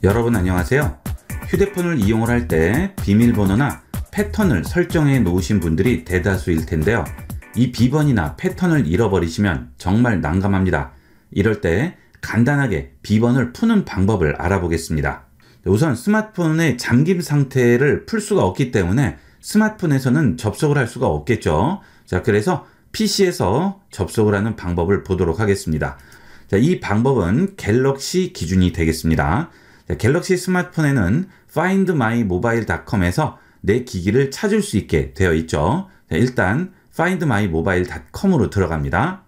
여러분 안녕하세요. 휴대폰을 이용을 할 때 비밀번호나 패턴을 설정해 놓으신 분들이 대다수일 텐데요. 이 비번이나 패턴을 잃어버리시면 정말 난감합니다. 이럴 때 간단하게 비번을 푸는 방법을 알아보겠습니다. 우선 스마트폰의 잠김 상태를 풀 수가 없기 때문에 스마트폰에서는 접속을 할 수가 없겠죠. 자, 그래서 PC에서 접속을 하는 방법을 보도록 하겠습니다. 자, 이 방법은 갤럭시 기준이 되겠습니다. 자, 갤럭시 스마트폰에는 findmymobile.com에서 내 기기를 찾을 수 있게 되어 있죠. 자, 일단 findmymobile.com으로 들어갑니다.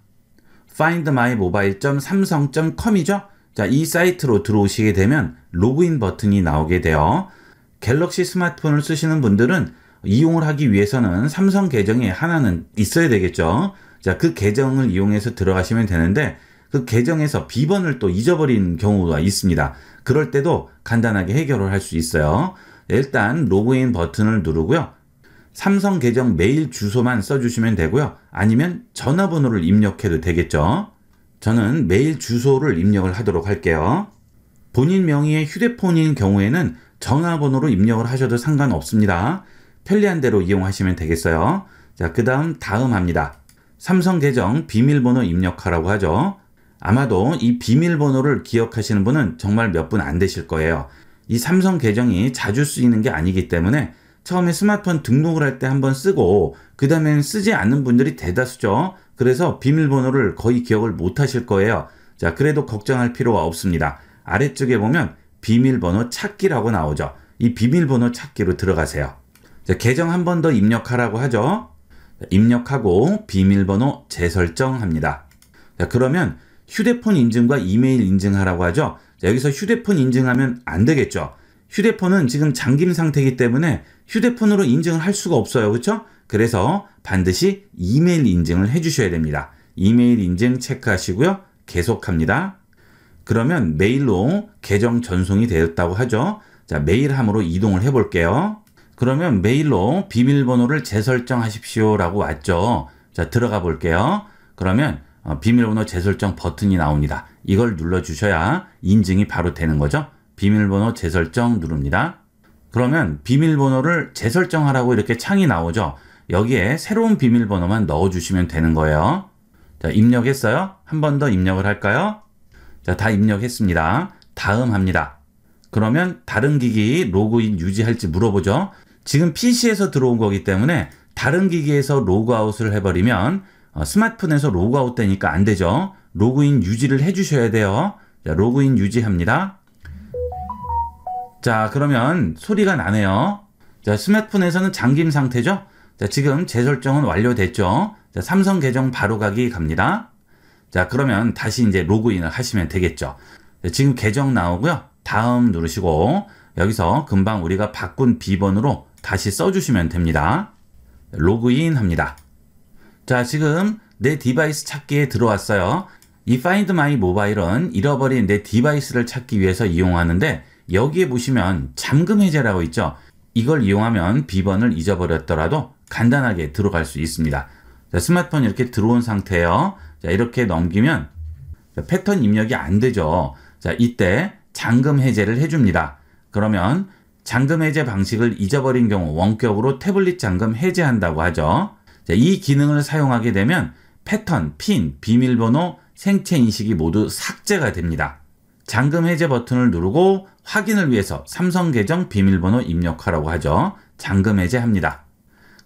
findmymobile.samsung.com이죠. 자, 이 사이트로 들어오시게 되면 로그인 버튼이 나오게 돼요. 갤럭시 스마트폰을 쓰시는 분들은 이용을 하기 위해서는 삼성 계정이 하나는 있어야 되겠죠. 자, 그 계정을 이용해서 들어가시면 되는데 그 계정에서 비번을 또 잊어버린 경우가 있습니다. 그럴 때도 간단하게 해결을 할 수 있어요. 일단 로그인 버튼을 누르고요. 삼성 계정 메일 주소만 써주시면 되고요. 아니면 전화번호를 입력해도 되겠죠. 저는 메일 주소를 입력을 하도록 할게요. 본인 명의의 휴대폰인 경우에는 전화번호로 입력을 하셔도 상관없습니다. 편리한 대로 이용하시면 되겠어요. 자, 그 다음 합니다. 삼성 계정 비밀번호 입력하라고 하죠. 아마도 이 비밀번호를 기억하시는 분은 정말 몇 분 안 되실 거예요. 이 삼성 계정이 자주 쓰이는 게 아니기 때문에 처음에 스마트폰 등록을 할 때 한번 쓰고 그 다음엔 쓰지 않는 분들이 대다수죠. 그래서 비밀번호를 거의 기억을 못 하실 거예요. 자, 그래도 걱정할 필요가 없습니다. 아래쪽에 보면 비밀번호 찾기라고 나오죠. 이 비밀번호 찾기로 들어가세요. 자, 계정 한 번 더 입력하라고 하죠. 자, 입력하고 비밀번호 재설정합니다. 자, 그러면 휴대폰 인증과 이메일 인증하라고 하죠. 자, 여기서 휴대폰 인증하면 안 되겠죠. 휴대폰은 지금 잠김 상태이기 때문에 휴대폰으로 인증을 할 수가 없어요. 그렇죠? 그래서 반드시 이메일 인증을 해주셔야 됩니다. 이메일 인증 체크하시고요. 계속합니다. 그러면 메일로 계정 전송이 되었다고 하죠. 자, 메일함으로 이동을 해볼게요. 그러면 메일로 비밀번호를 재설정하십시오 라고 왔죠. 자, 들어가 볼게요. 그러면 비밀번호 재설정 버튼이 나옵니다. 이걸 눌러주셔야 인증이 바로 되는 거죠. 비밀번호 재설정 누릅니다. 그러면 비밀번호를 재설정하라고 이렇게 창이 나오죠. 여기에 새로운 비밀번호만 넣어주시면 되는 거예요. 자, 입력했어요? 한 번 더 입력을 할까요? 자, 다 입력했습니다. 다음 합니다. 그러면 다른 기기 로그인 유지할지 물어보죠. 지금 PC에서 들어온 거기 때문에 다른 기기에서 로그아웃을 해버리면 스마트폰에서 로그아웃 되니까 안 되죠. 로그인 유지를 해주셔야 돼요. 자, 로그인 유지합니다. 자, 그러면 소리가 나네요. 자, 스마트폰에서는 잠김 상태죠. 자, 지금 재설정은 완료됐죠. 자, 삼성 계정 바로가기 갑니다. 자, 그러면 다시 이제 로그인을 하시면 되겠죠. 자, 지금 계정 나오고요. 다음 누르시고 여기서 금방 우리가 바꾼 비번으로 다시 써주시면 됩니다. 로그인 합니다. 자, 지금 내 디바이스 찾기에 들어왔어요. 이 Find My Mobile은 잃어버린 내 디바이스를 찾기 위해서 이용하는데 여기에 보시면 잠금 해제라고 있죠. 이걸 이용하면 비번을 잊어버렸더라도 간단하게 들어갈 수 있습니다. 자, 스마트폰 이렇게 들어온 상태예요. 자, 이렇게 넘기면 패턴 입력이 안 되죠. 자, 이때 잠금 해제를 해줍니다. 그러면 잠금 해제 방식을 잊어버린 경우 원격으로 태블릿 잠금 해제한다고 하죠. 자, 이 기능을 사용하게 되면 패턴, 핀, 비밀번호, 생체 인식이 모두 삭제가 됩니다. 잠금 해제 버튼을 누르고 확인을 위해서 삼성 계정 비밀번호 입력하라고 하죠. 잠금 해제합니다.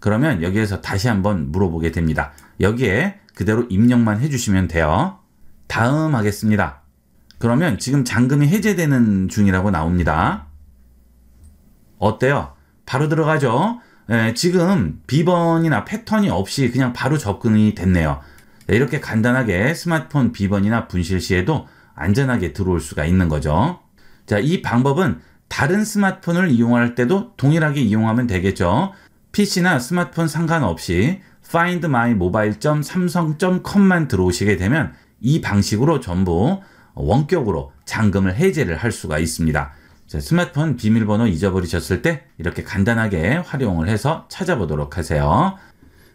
그러면 여기에서 다시 한번 물어보게 됩니다. 여기에 그대로 입력만 해주시면 돼요. 다음 하겠습니다. 그러면 지금 잠금이 해제되는 중이라고 나옵니다. 어때요? 바로 들어가죠? 네, 지금 비번이나 패턴이 없이 그냥 바로 접근이 됐네요. 네, 이렇게 간단하게 스마트폰 비번이나 분실 시에도 안전하게 들어올 수가 있는 거죠. 자, 이 방법은 다른 스마트폰을 이용할 때도 동일하게 이용하면 되겠죠. PC나 스마트폰 상관없이 findmymobile.samsung.com만 들어오시게 되면 이 방식으로 전부 원격으로 잠금을 해제를 할 수가 있습니다. 자, 스마트폰 비밀번호 잊어버리셨을 때 이렇게 간단하게 활용을 해서 찾아보도록 하세요.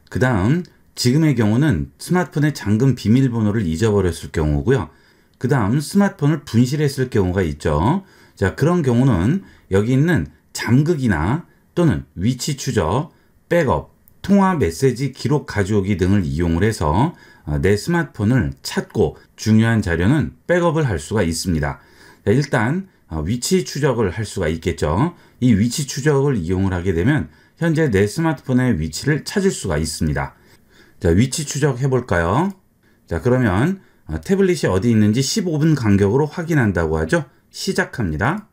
그 다음 지금의 경우는 스마트폰의 잠금 비밀번호를 잊어버렸을 경우고요. 그 다음 스마트폰을 분실했을 경우가 있죠. 자, 그런 경우는 여기 있는 잠그기나 또는 위치 추적, 백업, 통화 메시지 기록 가져오기 등을 이용을 해서 내 스마트폰을 찾고 중요한 자료는 백업을 할 수가 있습니다. 자, 일단 위치 추적을 할 수가 있겠죠. 이 위치 추적을 이용을 하게 되면 현재 내 스마트폰의 위치를 찾을 수가 있습니다. 자, 위치 추적 해볼까요? 자, 그러면 태블릿이 어디 있는지 15분 간격으로 확인한다고 하죠. 시작합니다.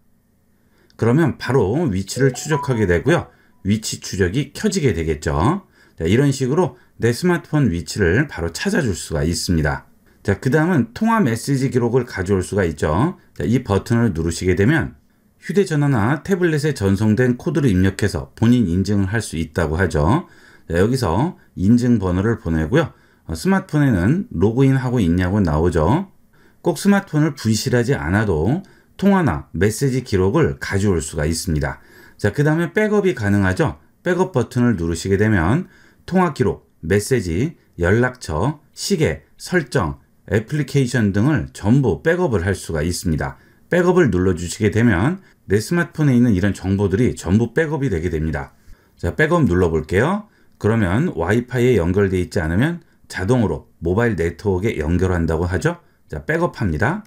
그러면 바로 위치를 추적하게 되고요. 위치 추적이 켜지게 되겠죠. 자, 이런 식으로 내 스마트폰 위치를 바로 찾아줄 수가 있습니다. 자, 그 다음은 통화 메시지 기록을 가져올 수가 있죠. 자, 이 버튼을 누르시게 되면 휴대전화나 태블릿에 전송된 코드를 입력해서 본인 인증을 할 수 있다고 하죠. 자, 여기서 인증 번호를 보내고요. 스마트폰에는 로그인하고 있냐고 나오죠. 꼭 스마트폰을 분실하지 않아도 통화나 메시지 기록을 가져올 수가 있습니다. 자, 그 다음에 백업이 가능하죠. 백업 버튼을 누르시게 되면 통화 기록, 메시지, 연락처, 시계, 설정, 애플리케이션 등을 전부 백업을 할 수가 있습니다. 백업을 눌러주시게 되면 내 스마트폰에 있는 이런 정보들이 전부 백업이 되게 됩니다. 자, 백업 눌러볼게요. 그러면 와이파이에 연결되어 있지 않으면 자동으로 모바일 네트워크에 연결한다고 하죠. 자, 백업합니다.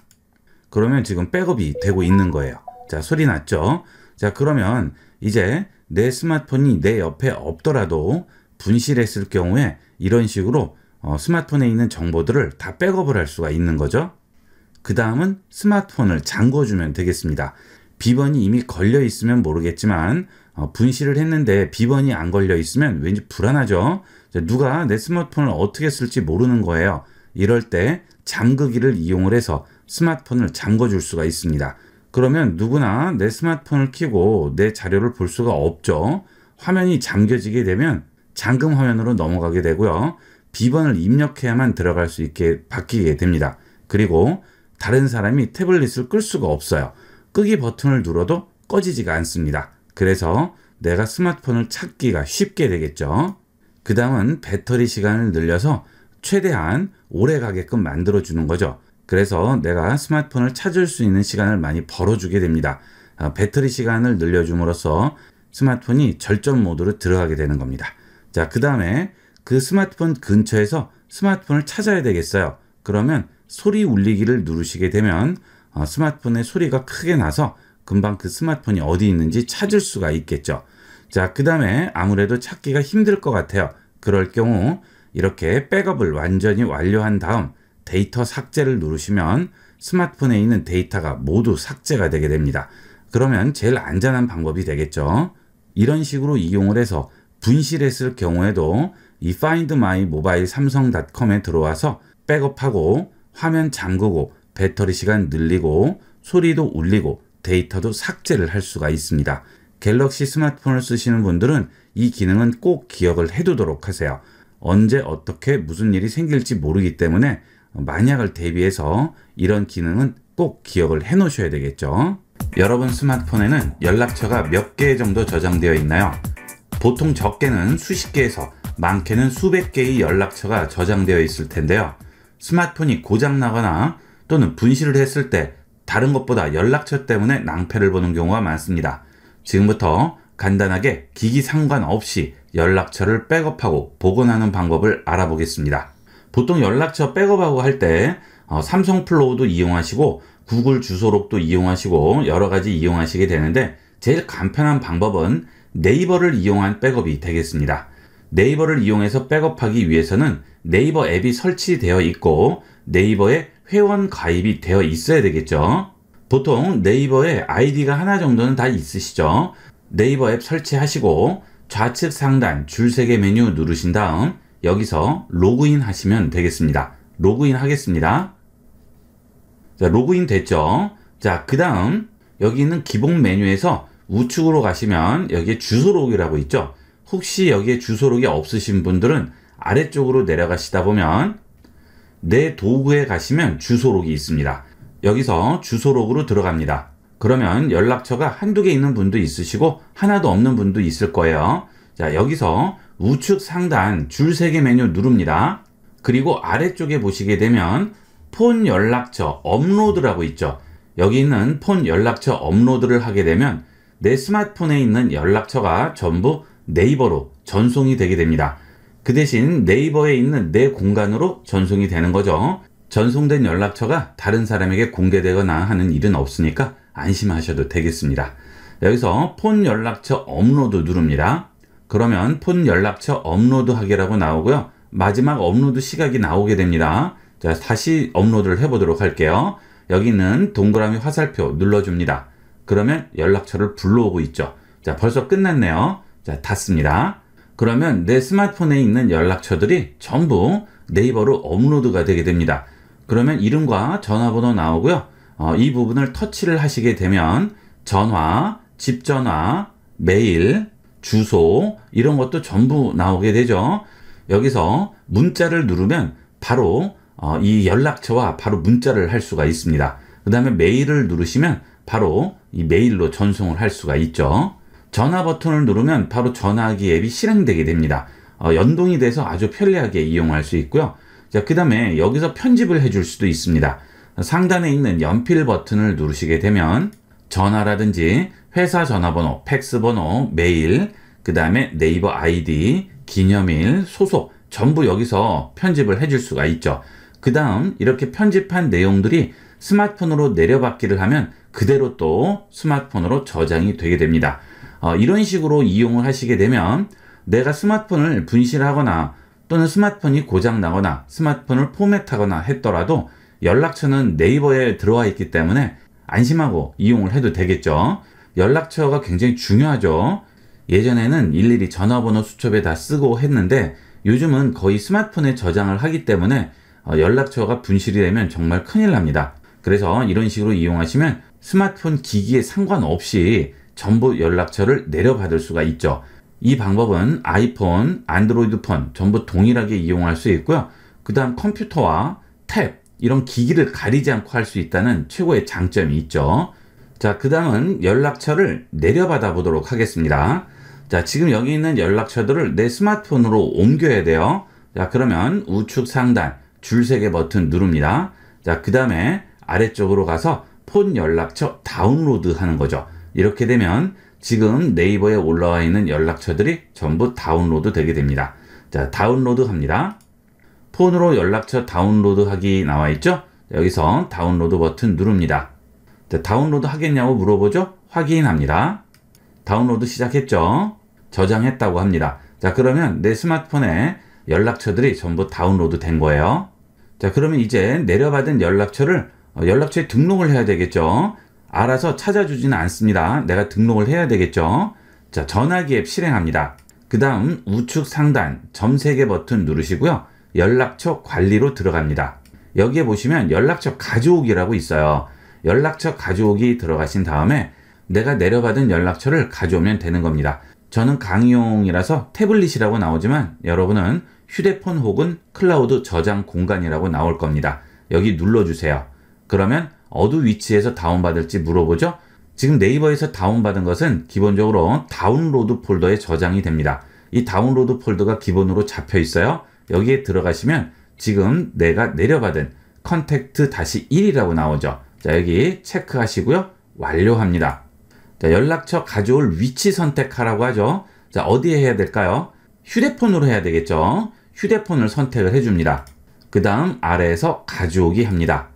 그러면 지금 백업이 되고 있는 거예요. 자, 소리 났죠? 자, 그러면 이제 내 스마트폰이 내 옆에 없더라도 분실했을 경우에 이런 식으로 스마트폰에 있는 정보들을 다 백업을 할 수가 있는 거죠. 그 다음은 스마트폰을 잠궈주면 되겠습니다. 비번이 이미 걸려 있으면 모르겠지만 분실을 했는데 비번이 안 걸려 있으면 왠지 불안하죠. 누가 내 스마트폰을 어떻게 쓸지 모르는 거예요. 이럴 때 잠그기를 이용을 해서 스마트폰을 잠궈줄 수가 있습니다. 그러면 누구나 내 스마트폰을 켜고 내 자료를 볼 수가 없죠. 화면이 잠겨지게 되면 잠금 화면으로 넘어가게 되고요. 비번을 입력해야만 들어갈 수 있게 바뀌게 됩니다. 그리고 다른 사람이 태블릿을 끌 수가 없어요. 끄기 버튼을 눌러도 꺼지지가 않습니다. 그래서 내가 스마트폰을 찾기가 쉽게 되겠죠. 그 다음은 배터리 시간을 늘려서 최대한 오래 가게끔 만들어주는 거죠. 그래서 내가 스마트폰을 찾을 수 있는 시간을 많이 벌어주게 됩니다. 배터리 시간을 늘려줌으로써 스마트폰이 절전 모드로 들어가게 되는 겁니다. 자, 그 다음에 그 스마트폰 근처에서 스마트폰을 찾아야 되겠어요. 그러면 소리 울리기를 누르시게 되면 스마트폰의 소리가 크게 나서 금방 그 스마트폰이 어디 있는지 찾을 수가 있겠죠. 자, 그 다음에 아무래도 찾기가 힘들 것 같아요. 그럴 경우 이렇게 백업을 완전히 완료한 다음 데이터 삭제를 누르시면 스마트폰에 있는 데이터가 모두 삭제가 되게 됩니다. 그러면 제일 안전한 방법이 되겠죠. 이런 식으로 이용을 해서 분실했을 경우에도 이 Find My Mobile Samsung.com에 들어와서 백업하고 화면 잠그고 배터리 시간 늘리고 소리도 울리고 데이터도 삭제를 할 수가 있습니다. 갤럭시 스마트폰을 쓰시는 분들은 이 기능은 꼭 기억을 해두도록 하세요. 언제 어떻게 무슨 일이 생길지 모르기 때문에 만약을 대비해서 이런 기능은 꼭 기억을 해 놓으셔야 되겠죠. 여러분 스마트폰에는 연락처가 몇 개 정도 저장되어 있나요? 보통 적게는 수십 개에서 많게는 수백 개의 연락처가 저장되어 있을 텐데요. 스마트폰이 고장나거나 또는 분실을 했을 때 다른 것보다 연락처 때문에 낭패를 보는 경우가 많습니다. 지금부터 간단하게 기기 상관없이 연락처를 백업하고 복원하는 방법을 알아보겠습니다. 보통 연락처 백업하고 할 때 삼성 플로우도 이용하시고 구글 주소록도 이용하시고 여러 가지 이용하시게 되는데 제일 간편한 방법은 네이버를 이용한 백업이 되겠습니다. 네이버를 이용해서 백업하기 위해서는 네이버 앱이 설치되어 있고 네이버에 회원 가입이 되어 있어야 되겠죠. 보통 네이버에 아이디가 하나 정도는 다 있으시죠. 네이버 앱 설치하시고 좌측 상단 줄세개 메뉴 누르신 다음 여기서 로그인 하시면 되겠습니다. 로그인 하겠습니다. 자, 로그인 됐죠. 자, 그 다음 여기 있는 기본 메뉴에서 우측으로 가시면 여기에 주소록이라고 있죠. 혹시 여기에 주소록이 없으신 분들은 아래쪽으로 내려가시다 보면 내 도구에 가시면 주소록이 있습니다. 여기서 주소록으로 들어갑니다. 그러면 연락처가 한두 개 있는 분도 있으시고 하나도 없는 분도 있을 거예요. 자, 여기서 우측 상단 줄 3개 메뉴 누릅니다. 그리고 아래쪽에 보시게 되면 폰 연락처 업로드라고 있죠. 여기 있는 폰 연락처 업로드를 하게 되면 내 스마트폰에 있는 연락처가 전부 네이버로 전송이 되게 됩니다. 그 대신 네이버에 있는 내 공간으로 전송이 되는 거죠. 전송된 연락처가 다른 사람에게 공개되거나 하는 일은 없으니까 안심하셔도 되겠습니다. 여기서 폰 연락처 업로드 누릅니다. 그러면 폰 연락처 업로드 하기라고 나오고요. 마지막 업로드 시각이 나오게 됩니다. 자, 다시 업로드를 해보도록 할게요. 여기 있는 동그라미 화살표 눌러줍니다. 그러면 연락처를 불러오고 있죠. 자, 벌써 끝났네요. 자, 닫습니다. 그러면 내 스마트폰에 있는 연락처들이 전부 네이버로 업로드가 되게 됩니다. 그러면 이름과 전화번호 나오고요. 이 부분을 터치를 하시게 되면 전화, 집전화, 메일, 주소 이런 것도 전부 나오게 되죠. 여기서 문자를 누르면 바로 이 연락처와 바로 문자를 할 수가 있습니다. 그 다음에 메일을 누르시면 바로 이 메일로 전송을 할 수가 있죠. 전화 버튼을 누르면 바로 전화기 앱이 실행되게 됩니다. 연동이 돼서 아주 편리하게 이용할 수 있고요. 자, 그 다음에 여기서 편집을 해줄 수도 있습니다. 상단에 있는 연필 버튼을 누르시게 되면 전화라든지 회사 전화번호, 팩스번호, 메일, 그 다음에 네이버 아이디, 기념일, 소속 전부 여기서 편집을 해줄 수가 있죠. 그 다음 이렇게 편집한 내용들이 스마트폰으로 내려받기를 하면 그대로 또 스마트폰으로 저장이 되게 됩니다. 이런 식으로 이용을 하시게 되면 내가 스마트폰을 분실하거나 또는 스마트폰이 고장나거나 스마트폰을 포맷하거나 했더라도 연락처는 네이버에 들어와 있기 때문에 안심하고 이용을 해도 되겠죠. 연락처가 굉장히 중요하죠. 예전에는 일일이 전화번호 수첩에 다 쓰고 했는데 요즘은 거의 스마트폰에 저장을 하기 때문에 연락처가 분실이 되면 정말 큰일 납니다. 그래서 이런 식으로 이용하시면 스마트폰 기기에 상관없이 전부 연락처를 내려받을 수가 있죠. 이 방법은 아이폰, 안드로이드 폰 전부 동일하게 이용할 수 있고요. 그 다음 컴퓨터와 탭 이런 기기를 가리지 않고 할 수 있다는 최고의 장점이 있죠. 자, 그 다음은 연락처를 내려받아 보도록 하겠습니다. 자, 지금 여기 있는 연락처들을 내 스마트폰으로 옮겨야 돼요. 자, 그러면 우측 상단 줄 3개 버튼 누릅니다. 자, 그 다음에 아래쪽으로 가서 폰 연락처 다운로드 하는 거죠. 이렇게 되면 지금 네이버에 올라와 있는 연락처들이 전부 다운로드 되게 됩니다. 자, 다운로드 합니다. 폰으로 연락처 다운로드 하기 나와 있죠? 여기서 다운로드 버튼 누릅니다. 자, 다운로드 하겠냐고 물어보죠? 확인합니다. 다운로드 시작했죠? 저장했다고 합니다. 자, 그러면 내 스마트폰에 연락처들이 전부 다운로드 된 거예요. 자, 그러면 이제 내려받은 연락처를 연락처에 등록을 해야 되겠죠? 알아서 찾아주지는 않습니다. 내가 등록을 해야 되겠죠? 자, 전화기 앱 실행합니다. 그 다음 우측 상단 점 3개 버튼 누르시고요. 연락처 관리로 들어갑니다. 여기에 보시면 연락처 가져오기라고 있어요. 연락처 가져오기 들어가신 다음에 내가 내려받은 연락처를 가져오면 되는 겁니다. 저는 강의용이라서 태블릿이라고 나오지만 여러분은 휴대폰 혹은 클라우드 저장 공간이라고 나올 겁니다. 여기 눌러주세요. 그러면 어느 위치에서 다운받을지 물어보죠. 지금 네이버에서 다운받은 것은 기본적으로 다운로드 폴더에 저장이 됩니다. 이 다운로드 폴더가 기본으로 잡혀 있어요. 여기에 들어가시면 지금 내가 내려받은 컨택트-1이라고 나오죠. 자, 여기 체크하시고요. 완료합니다. 자, 연락처 가져올 위치 선택하라고 하죠. 자, 어디에 해야 될까요? 휴대폰으로 해야 되겠죠. 휴대폰을 선택을 해줍니다. 그 다음 아래에서 가져오기 합니다.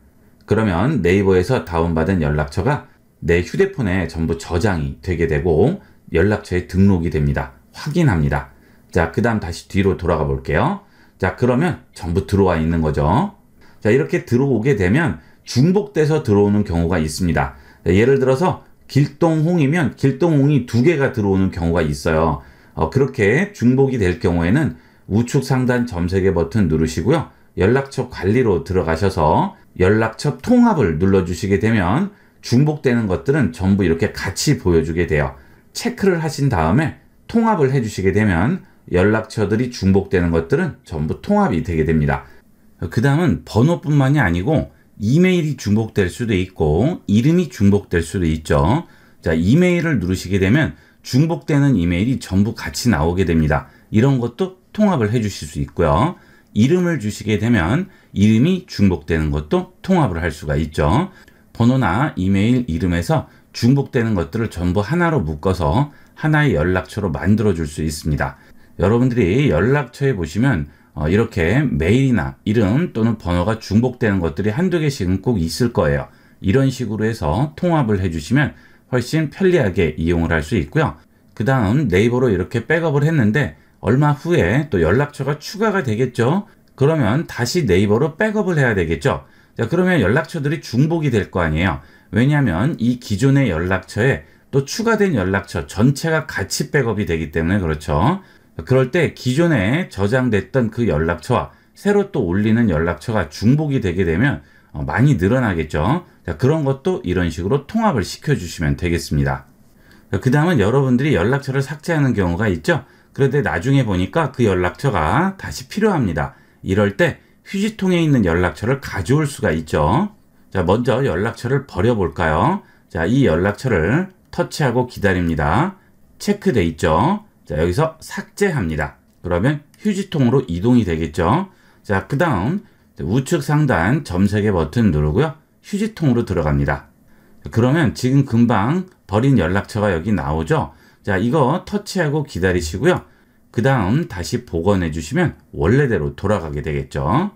그러면 네이버에서 다운받은 연락처가 내 휴대폰에 전부 저장이 되게 되고 연락처에 등록이 됩니다. 확인합니다. 자, 그 다음 다시 뒤로 돌아가 볼게요. 자, 그러면 전부 들어와 있는 거죠. 자, 이렇게 들어오게 되면 중복돼서 들어오는 경우가 있습니다. 자, 예를 들어서 길동홍이면 길동홍이 2개가 들어오는 경우가 있어요. 그렇게 중복이 될 경우에는 우측 상단 점 3개 버튼 누르시고요. 연락처 관리로 들어가셔서 연락처 통합을 눌러주시게 되면 중복되는 것들은 전부 이렇게 같이 보여주게 돼요. 체크를 하신 다음에 통합을 해주시게 되면 연락처들이 중복되는 것들은 전부 통합이 되게 됩니다. 그 다음은 번호뿐만이 아니고 이메일이 중복될 수도 있고 이름이 중복될 수도 있죠. 자, 이메일을 누르시게 되면 중복되는 이메일이 전부 같이 나오게 됩니다. 이런 것도 통합을 해 주실 수 있고요. 이름을 주시게 되면 이름이 중복되는 것도 통합을 할 수가 있죠. 번호나 이메일 이름에서 중복되는 것들을 전부 하나로 묶어서 하나의 연락처로 만들어 줄 수 있습니다. 여러분들이 연락처에 보시면 이렇게 메일이나 이름 또는 번호가 중복되는 것들이 한두 개씩은 꼭 있을 거예요. 이런 식으로 해서 통합을 해주시면 훨씬 편리하게 이용을 할 수 있고요. 그 다음 네이버로 이렇게 백업을 했는데 얼마 후에 또 연락처가 추가가 되겠죠. 그러면 다시 네이버로 백업을 해야 되겠죠. 자, 그러면 연락처들이 중복이 될 거 아니에요. 왜냐하면 이 기존의 연락처에 또 추가된 연락처 전체가 같이 백업이 되기 때문에 그렇죠. 그럴 때 기존에 저장됐던 그 연락처와 새로 또 올리는 연락처가 중복이 되게 되면 많이 늘어나겠죠. 자, 그런 것도 이런 식으로 통합을 시켜주시면 되겠습니다. 그 다음은 여러분들이 연락처를 삭제하는 경우가 있죠. 그런데 나중에 보니까 그 연락처가 다시 필요합니다. 이럴 때 휴지통에 있는 연락처를 가져올 수가 있죠. 자, 먼저 연락처를 버려볼까요? 자, 이 연락처를 터치하고 기다립니다. 체크돼 있죠. 자, 여기서 삭제합니다. 그러면 휴지통으로 이동이 되겠죠. 자, 그 다음 우측 상단 점색의 버튼 누르고요. 휴지통으로 들어갑니다. 그러면 지금 금방 버린 연락처가 여기 나오죠. 자, 이거 터치하고 기다리시고요. 그 다음 다시 복원해 주시면 원래대로 돌아가게 되겠죠.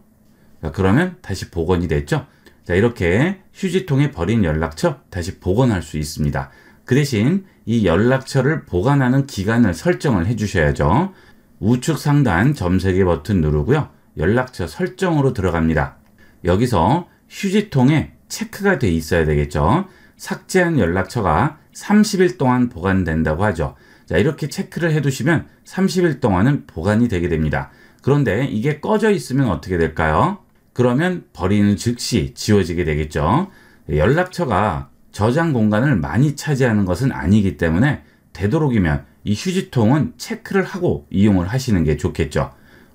자, 그러면 다시 복원이 됐죠. 자, 이렇게 휴지통에 버린 연락처 다시 복원할 수 있습니다. 그 대신 이 연락처를 보관하는 기간을 설정을 해 주셔야죠. 우측 상단 점색의 버튼 누르고요. 연락처 설정으로 들어갑니다. 여기서 휴지통에 체크가 돼 있어야 되겠죠. 삭제한 연락처가 30일 동안 보관된다고 하죠. 자, 이렇게 체크를 해두시면 30일 동안은 보관이 되게 됩니다. 그런데 이게 꺼져 있으면 어떻게 될까요? 그러면 버리는 즉시 지워지게 되겠죠. 연락처가 저장 공간을 많이 차지하는 것은 아니기 때문에 되도록이면 이 휴지통은 체크를 하고 이용을 하시는 게 좋겠죠.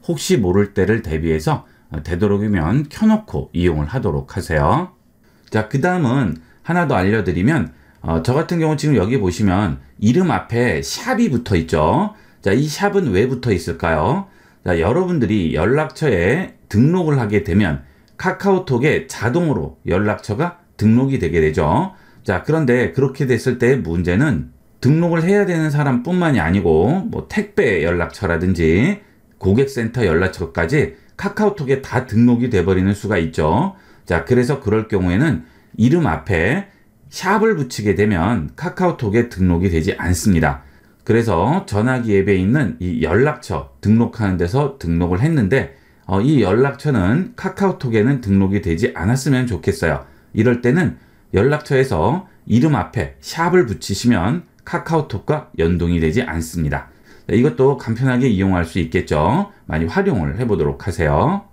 혹시 모를 때를 대비해서 되도록이면 켜놓고 이용을 하도록 하세요. 자, 그 다음은 하나 더 알려드리면 저 같은 경우 지금 여기 보시면 이름 앞에 샵이 붙어 있죠. 자, 이 샵은 왜 붙어 있을까요? 자, 여러분들이 연락처에 등록을 하게 되면 카카오톡에 자동으로 연락처가 등록이 되게 되죠. 자, 그런데 그렇게 됐을 때의 문제는 등록을 해야 되는 사람뿐만이 아니고 뭐 택배 연락처라든지 고객센터 연락처까지 카카오톡에 다 등록이 돼버리는 수가 있죠. 자, 그래서 그럴 경우에는 이름 앞에 샵을 붙이게 되면 카카오톡에 등록이 되지 않습니다. 그래서 전화기 앱에 있는 이 연락처 등록하는 데서 등록을 했는데 이 연락처는 카카오톡에는 등록이 되지 않았으면 좋겠어요. 이럴 때는 연락처에서 이름 앞에 샵을 붙이시면 카카오톡과 연동이 되지 않습니다. 이것도 간편하게 이용할 수 있겠죠. 많이 활용을 해보도록 하세요.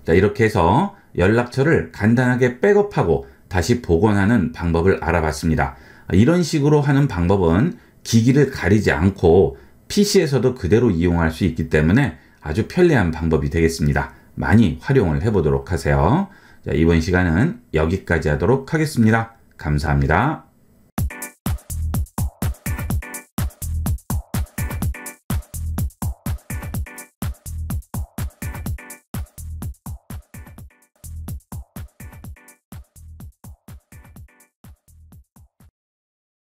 자, 이렇게 해서 연락처를 간단하게 백업하고 다시 복원하는 방법을 알아봤습니다. 이런 식으로 하는 방법은 기기를 가리지 않고 PC에서도 그대로 이용할 수 있기 때문에 아주 편리한 방법이 되겠습니다. 많이 활용을 해보도록 하세요. 자, 이번 시간은 여기까지 하도록 하겠습니다. 감사합니다.